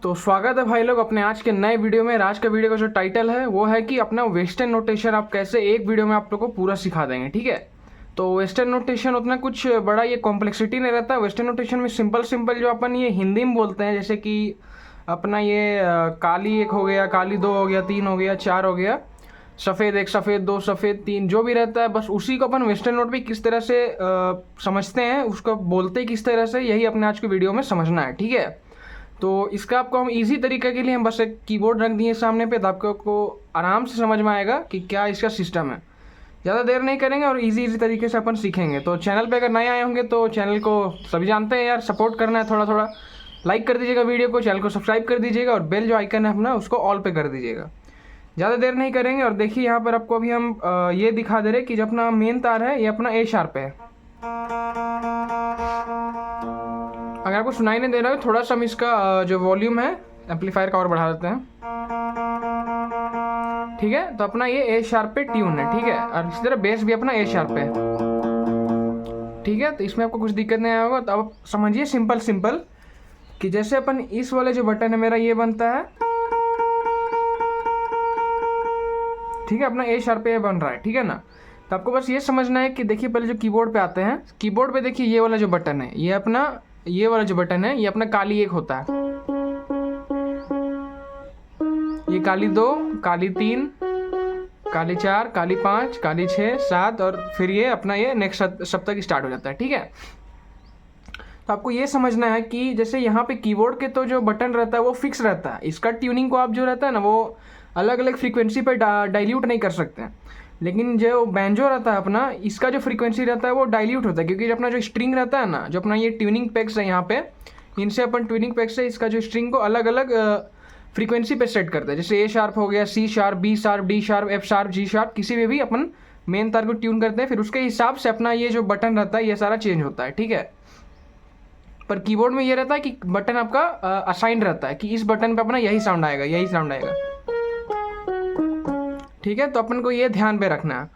तो स्वागत है भाई लोग अपने आज के नए वीडियो में। आज का वीडियो का जो टाइटल है वो है कि अपना वेस्टर्न नोटेशन आप कैसे एक वीडियो में आप लोग को पूरा सिखा देंगे। ठीक है, तो वेस्टर्न नोटेशन उतना कुछ बड़ा ये कॉम्प्लेक्सिटी नहीं रहता है। वेस्टर्न नोटेशन में सिंपल सिंपल जो अपन ये हिंदी में बोलते हैं, जैसे कि अपना ये काली एक हो गया, काली दो हो गया, तीन हो गया, चार हो गया, सफ़ेद एक, सफ़ेद दो, सफ़ेद तीन, जो भी रहता है बस उसी को अपन वेस्टर्न नोट पे किस तरह से समझते हैं, उसको बोलते किस तरह से, यही अपने आज के वीडियो में समझना है। ठीक है, तो इसका आपको हम इजी तरीके के लिए हम बस एक कीबोर्ड रख दिए सामने पे, तो आपको आराम से समझ में आएगा कि क्या इसका सिस्टम है। ज़्यादा देर नहीं करेंगे और इजी तरीके से अपन सीखेंगे। तो चैनल पे अगर नए आए होंगे तो चैनल को सभी जानते हैं यार, सपोर्ट करना है, थोड़ा थोड़ा लाइक कर दीजिएगा वीडियो को, चैनल को सब्सक्राइब कर दीजिएगा और बेल जो आइकन है अपना उसको ऑल पे कर दीजिएगा। ज़्यादा देर नहीं करेंगे और देखिए यहाँ पर आपको अभी हम ये दिखा दे रहे कि जो अपना मेन तार है ये अपना ए शार्प है। अगर आपको सुनाई नहीं दे रहा है थोड़ा सा हम इसका जो वॉल्यूम है एम्पलीफायर का और बढ़ा देते हैं। ठीक है, तो अपना ये ए शार्प पे ट्यून है। ठीक है, और इसी तरह बेस भी अपना ए शार्प पे। ठीक है, तो इसमें आपको कुछ दिक्कत नहीं आएगा। तो अब समझिए सिंपल सिंपल कि जैसे अपन इस वाले जो बटन है मेरा ये बनता है, ठीक है, अपना ए शार्प पे बन रहा है। ठीक है ना, तो आपको बस ये समझना है कि देखिए पहले जो कीबोर्ड पे आते हैं, कीबोर्ड पे देखिए ये वाला जो बटन है ये अपना, ये वाला जो बटन है ये अपना काली एक होता है, ये काली दो, काली तीन, काली चार, काली पाँच, काली छः, सात, और फिर ये अपना ये नेक्स्ट सप्तक स्टार्ट हो जाता है। ठीक है, तो आपको ये समझना है कि जैसे यहाँ पे कीबोर्ड के तो जो बटन रहता है वो फिक्स रहता है, इसका ट्यूनिंग को आप जो रहता है ना वो अलग अलग फ्रीक्वेंसी पे डाइल्यूट नहीं कर सकते हैं। लेकिन जो बैंजो रहता है अपना, इसका जो फ्रीक्वेंसी रहता है वो डाइल्यूट होता है, क्योंकि जो अपना जो स्ट्रिंग रहता है ना, जो अपना ये ट्यूनिंग पेग्स है यहाँ पे, इनसे अपन ट्यूनिंग पेग से इसका जो स्ट्रिंग को अलग अलग फ्रीक्वेंसी पे सेट करते हैं। जैसे ए शार्प हो गया, C sharp, B sharp, D sharp, F sharp, G sharp, किसी में भी अपन मेन तार को ट्यून करते हैं, फिर उसके हिसाब से अपना ये जो बटन रहता है ये सारा चेंज होता है। ठीक है, पर कीबोर्ड में ये रहता है कि बटन आपका असाइंड रहता है कि इस बटन पे अपना यही साउंड आएगा, यही साउंड आएगा। ठीक है, तो अपन को ये ध्यान पे रखना है।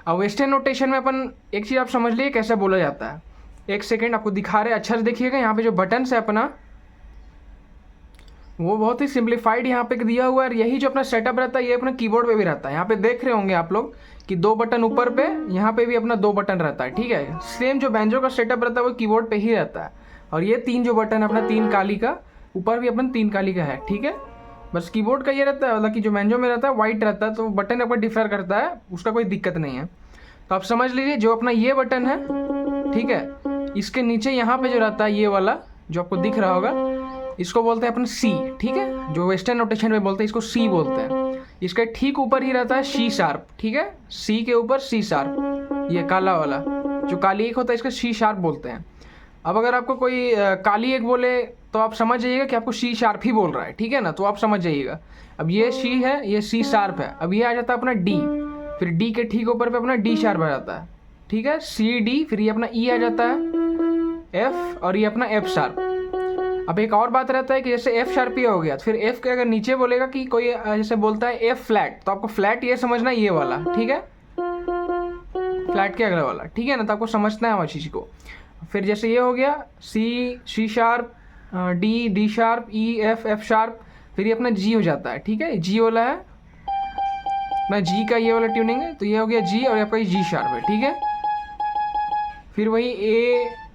अब वेस्टर्न नोटेशन में अपन एक चीज़ आप समझ लिए कैसे बोला जाता है। एक सेकेंड आपको दिखा रहे, अच्छा से देखिएगा, यहाँ पे जो बटन है अपना वो बहुत ही सिंप्लीफाइड यहाँ पे दिया हुआ है। यही जो अपना सेटअप रहता है ये अपना कीबोर्ड पे भी रहता है। यहाँ पे देख रहे होंगे आप लोग कि दो बटन ऊपर पे, यहाँ पे भी अपना दो बटन रहता है। ठीक है, सेम जो बैंजो का सेटअप रहता है वो कीबोर्ड पे ही रहता है। और ये तीन जो बटन अपना तीन काली का, ऊपर भी अपन तीन काली का है। ठीक है, बस कीबोर्ड का ये रहता है, मतलब कि जो बैंजो में रहता है वाइट रहता है, तो बटन आपका डिफर करता है, उसका कोई दिक्कत नहीं है। तो आप समझ लीजिए जो अपना ये बटन है, ठीक है, इसके नीचे यहाँ पे जो रहता है ये वाला जो आपको दिख रहा होगा, इसको बोलते हैं अपन सी। ठीक है, जो वेस्टर्न नोटेशन में बोलते हैं इसको सी बोलते हैं। इसका ठीक ऊपर ही रहता है सी शार्प। ठीक है, सी के ऊपर सी शार्प, ये काला वाला जो काली एक होता है इसका सी शार्प बोलते हैं। अब अगर आपको कोई काली एक बोले तो आप समझ जाइएगा कि आपको सी शार्प ही बोल रहा है। ठीक है ना, तो आप समझ जाइएगा। अब ये सी है, ये सी शार्प है, अब ये आ जाता है अपना डी, फिर डी के ठीक ऊपर पे अपना डी शार्प आ जाता है। ठीक है, सी डी, फिर ये अपना ई आ जाता है एफ, और ये अपना एफ शार्प। अब एक और बात रहता है कि जैसे एफ शार्प ये हो गया, तो फिर एफ के अगर नीचे बोलेगा कि कोई जैसे बोलता है एफ फ्लैट, तो आपको फ्लैट ये समझना है ये वाला। ठीक है, फ्लैट के अगला वाला। ठीक है ना, तो आपको समझना है चीज़ को। फिर जैसे ये हो गया C, C sharp, D, D sharp, E, F, F sharp, फिर ये अपना जी हो जाता है। ठीक है, जी वाला है अपना, जी का ये वाला ट्यूनिंग है, तो ये हो गया जी, और आपका ये जी शार्प है। ठीक है, फिर वही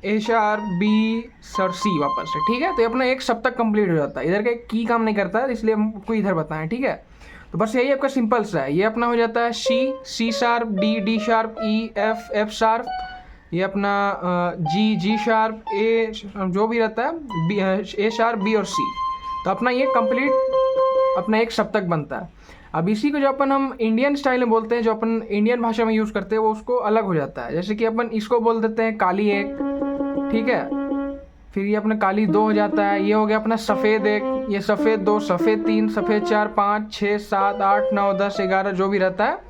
ए शार्प, बी सर, सी वापस से। ठीक है, तो ये अपना एक सप्तक कंप्लीट हो जाता है। इधर का की काम नहीं करता है, इसलिए हमको इधर बताएं। ठीक है, तो बस यही आपका सिंपल सा है। ये अपना हो जाता है C, C sharp, D, D sharp, E, F, F sharp, ये अपना जी, जी शार्प, ए जो भी रहता है, बी, ए शार्प, बी और सी। तो अपना ये कंप्लीट अपना एक सप्तक बनता है। अब इसी को जो अपन हम इंडियन स्टाइल में बोलते हैं, जो अपन इंडियन भाषा में यूज़ करते हैं, वो उसको अलग हो जाता है। जैसे कि अपन इसको बोल देते हैं काली एक। ठीक है, फिर ये अपना काली दो हो जाता है, ये हो गया अपना सफ़ेद एक, ये सफ़ेद दो, सफ़ेद तीन, सफ़ेद चार, पाँच, छः, सात, आठ, नौ, 10, 11 जो भी रहता है,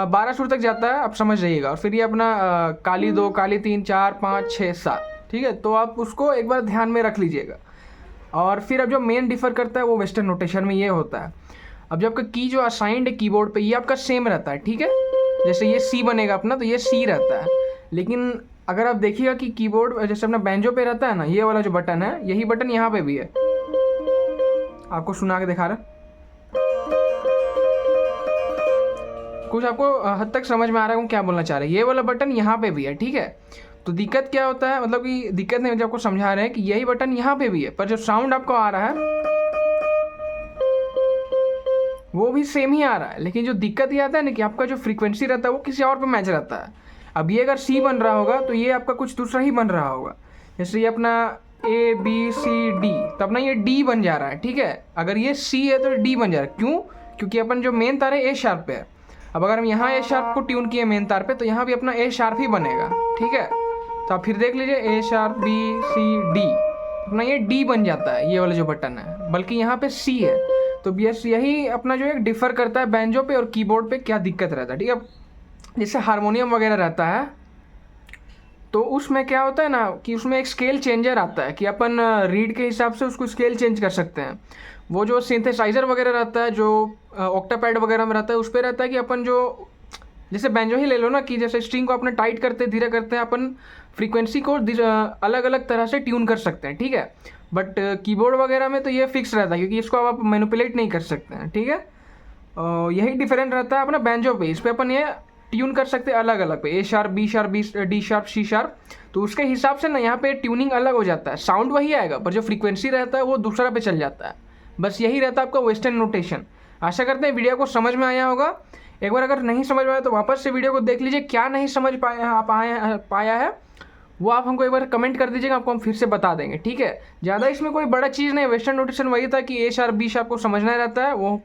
12 सुर तक जाता है, आप समझ जाइएगा। और फिर ये अपना काली दो, काली तीन, चार, पाँच, छः, सात। ठीक है, तो आप उसको एक बार ध्यान में रख लीजिएगा। और फिर अब जो मेन डिफ़र करता है वो वेस्टर्न नोटेशन में ये होता है। अब जो आपका की जो असाइंड है कीबोर्ड पे ये आपका सेम रहता है। ठीक है, जैसे ये सी बनेगा अपना, तो ये सी रहता है। लेकिन अगर आप देखिएगा कि कीबोर्ड जैसे अपना बैंजो पे रहता है ना, ये वाला जो बटन है, यही बटन यहाँ पे भी है। आपको सुना के दिखा रहा, कुछ आपको हद तक समझ में आ रहा है क्या बोलना चाह रहे हैं। ये वाला बटन यहाँ पे भी है, ठीक है। तो दिक्कत क्या होता है, मतलब कि दिक्कत नहीं, जो आपको समझा रहे हैं कि यही बटन यहाँ पे भी है, पर जो साउंड आपको आ रहा है वो भी सेम ही आ रहा है। लेकिन जो दिक्कत ये आता है ना कि आपका जो फ्रीक्वेंसी रहता है वो किसी और पे मैच रहता है। अब ये अगर सी बन रहा होगा तो ये आपका कुछ दूसरा ही बन रहा होगा। जैसे ये अपना ए बी सी डी, तो अपना ये डी बन जा रहा है, ठीक है। अगर ये सी है तो डी बन जा रहा है, क्यों? क्योंकि अपन जो मेन तार है ए शार्प पे है। अब अगर हम यहाँ ए शार्प को ट्यून किए मेन तार पे, तो यहाँ भी अपना ए शार्प ही बनेगा, ठीक है। तो आप फिर देख लीजिए, ए शार्प बी सी डी, अपना ये डी बन जाता है, ये वाला जो बटन है, बल्कि यहाँ पे सी है। तो बस यही अपना जो है डिफर करता है बैंजो पे और कीबोर्ड पे क्या दिक्कत रहता है, ठीक है। जैसे हारमोनियम वगैरह रहता है तो उसमें क्या होता है ना कि उसमें एक स्केल चेंजर आता है कि अपन रीड के हिसाब से उसको स्केल चेंज कर सकते हैं। वो जो सिंथेसाइज़र वगैरह रहता है, जो ऑक्टापैड वगैरह में रहता है, उस पर रहता है कि अपन जो, जैसे बैंजो ही ले लो ना, कि जैसे स्ट्रिंग को अपने टाइट करते धीरे करते हैं, अपन फ्रीक्वेंसी को अलग अलग तरह से ट्यून कर सकते हैं, ठीक है। बट कीबोर्ड वगैरह में तो ये फिक्स रहता है, क्योंकि इसको आप मैनिपुलेट नहीं कर सकते हैं, ठीक है। यही डिफरेंट रहता है अपना बैंजो पे। इस पर अपन ये ट्यून कर सकते हैं अलग अलग पे, A sharp B sharp D sharp C sharp. तो उसके हिसाब से ना यहाँ पे ट्यूनिंग अलग हो जाता है, साउंड वही आएगा पर जो फ्रीक्वेंसी रहता है वो दूसरा पे चल जाता है। बस यही रहता है आपका वेस्टर्न नोटेशन। आशा करते हैं वीडियो को समझ में आया होगा। एक बार अगर नहीं समझ में आया तो वापस से वीडियो को देख लीजिए, क्या नहीं समझ पाया है वो आप हमको एक बार कमेंट कर दीजिएगा, आपको हम फिर से बता देंगे, ठीक है। ज़्यादा इसमें कोई बड़ा चीज़ नहीं, वेस्टर्न नोटेशन वही था कि ए शार्प बी शार्प को समझना रहता है। वो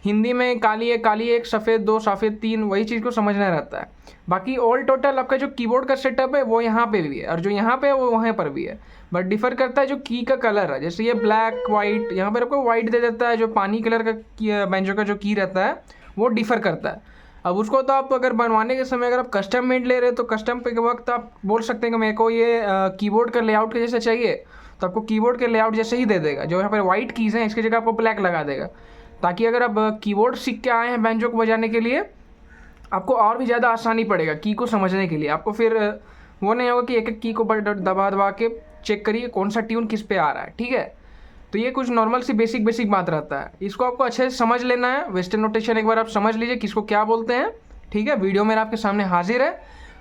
हिंदी में काली एक सफ़ेद दो सफ़ेद तीन, वही चीज़ को समझना रहता है। बाकी ऑल टोटल आपका जो कीबोर्ड का सेटअप है वो यहाँ पे भी है, और जो यहाँ पे है वो वहाँ पर भी है। बट डिफर करता है जो की का कलर है, जैसे ये ब्लैक वाइट, यहाँ पर आपको वाइट दे देता है। जो पानी कलर का बैंजो का जो की रहता है वो डिफर करता है। अब उसको तो आप अगर बनवाने के समय अगर आप कस्टम मेड ले रहे हो तो कस्टम पे के वक्त आप बोल सकते हैं कि मेरे को ये कीबोर्ड का लेआउट के जैसे चाहिए, तो आपको कीबोर्ड के लेआउट जैसे ही दे देगा। जो यहाँ पर वाइट कीज़ हैं इसकी जगह आपको ब्लैक लगा देगा, ताकि अगर आप कीबोर्ड सीख के आए हैं बैंजो को बजाने के लिए, आपको और भी ज़्यादा आसानी पड़ेगा की को समझने के लिए। आपको फिर वो नहीं होगा कि एक एक की को दबा के चेक करिए कौन सा ट्यून किस पे आ रहा है, ठीक है। तो ये कुछ नॉर्मल सी बेसिक बात रहता है, इसको आपको अच्छे से समझ लेना है। वेस्टर्न नोटेशन एक बार आप समझ लीजिए किसको क्या बोलते हैं, ठीक है। वीडियो मेरा आपके सामने हाजिर है,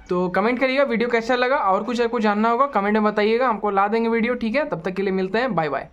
तो कमेंट करिएगा वीडियो कैसा लगा, और कुछ आपको जानना होगा कमेंट में बताइएगा, हमको ला देंगे वीडियो, ठीक है। तब तक के लिए मिलते हैं, बाय बाय।